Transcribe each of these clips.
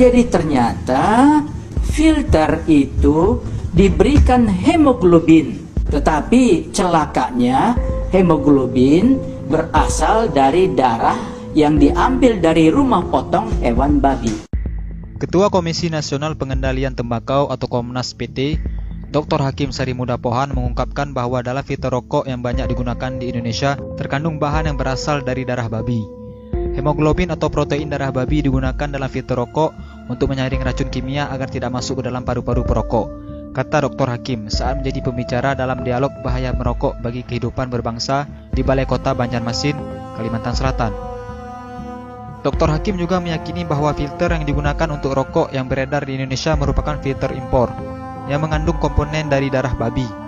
Jadi ternyata filter itu diberikan hemoglobin, tetapi celakanya hemoglobin berasal dari darah yang diambil dari rumah potong hewan babi. Ketua Komisi Nasional Pengendalian Tembakau atau Komnas PT, Dr. Hakim Sarimuda Pohan mengungkapkan bahwa dalam filter rokok yang banyak digunakan di Indonesia terkandung bahan yang berasal dari darah babi. Hemoglobin atau protein darah babi digunakan dalam filter rokok untuk menyaring racun kimia agar tidak masuk ke dalam paru-paru perokok, kata Dr. Hakim saat menjadi pembicara dalam dialog bahaya merokok bagi kehidupan berbangsa di Balai Kota Banjarmasin, Kalimantan Selatan. Dr. Hakim juga meyakini bahwa filter yang digunakan untuk rokok yang beredar di Indonesia merupakan filter impor yang mengandung komponen dari darah babi.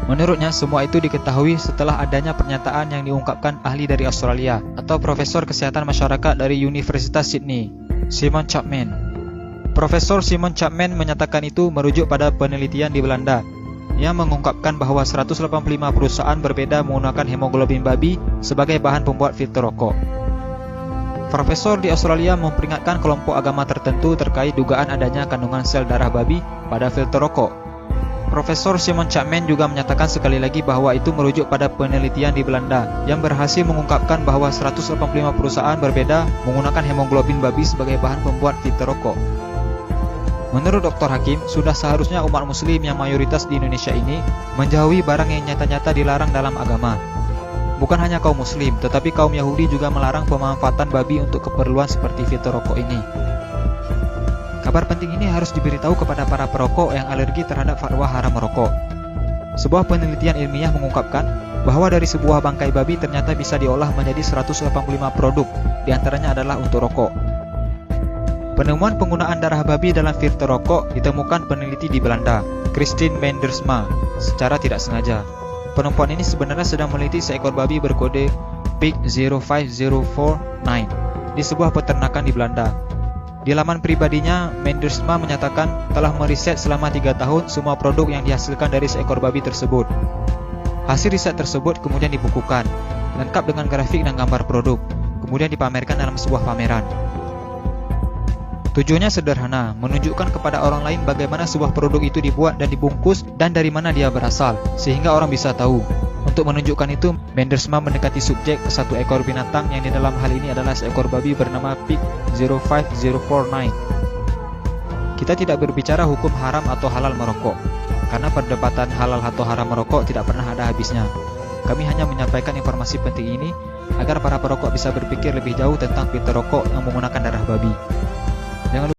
Menurutnya, semua itu diketahui setelah adanya pernyataan yang diungkapkan ahli dari Australia atau Profesor Kesehatan Masyarakat dari Universitas Sydney, Simon Chapman. Profesor Simon Chapman menyatakan itu merujuk pada penelitian di Belanda yang mengungkapkan bahwa 185 perusahaan berbeda menggunakan hemoglobin babi sebagai bahan pembuat filter rokok. Profesor di Australia memperingatkan kelompok agama tertentu terkait dugaan adanya kandungan sel darah babi pada filter rokok. Profesor Simon Chapman juga menyatakan sekali lagi bahwa itu merujuk pada penelitian di Belanda yang berhasil mengungkapkan bahwa 185 perusahaan berbeda menggunakan hemoglobin babi sebagai bahan pembuat filter rokok. Menurut Dr. Hakim, sudah seharusnya umat muslim yang mayoritas di Indonesia ini menjauhi barang yang nyata-nyata dilarang dalam agama. Bukan hanya kaum muslim, tetapi kaum Yahudi juga melarang pemanfaatan babi untuk keperluan seperti filter rokok ini. Kabar penting ini harus diberitahu kepada para perokok yang alergi terhadap fatwa haram merokok. Sebuah penelitian ilmiah mengungkapkan bahwa dari sebuah bangkai babi ternyata bisa diolah menjadi 185 produk, diantaranya adalah untuk rokok. Penemuan penggunaan darah babi dalam filter rokok ditemukan peneliti di Belanda, Christine Mendersma, secara tidak sengaja. Perempuan ini sebenarnya sedang meneliti seekor babi berkode Pig 05049 di sebuah peternakan di Belanda. Di laman pribadinya, Mendersma menyatakan telah meriset selama 3 tahun semua produk yang dihasilkan dari seekor babi tersebut. Hasil riset tersebut kemudian dibukukan, lengkap dengan grafik dan gambar produk, kemudian dipamerkan dalam sebuah pameran. Tujuannya sederhana, menunjukkan kepada orang lain bagaimana sebuah produk itu dibuat dan dibungkus dan dari mana dia berasal, sehingga orang bisa tahu. Untuk menunjukkan itu, Mendersma mendekati subjek ke satu ekor binatang yang di dalam hal ini adalah seekor babi bernama Pig 05049. Kita tidak berbicara hukum haram atau halal merokok, karena perdebatan halal atau haram merokok tidak pernah ada habisnya. Kami hanya menyampaikan informasi penting ini agar para perokok bisa berpikir lebih jauh tentang filter rokok yang menggunakan darah babi. Jangan lupa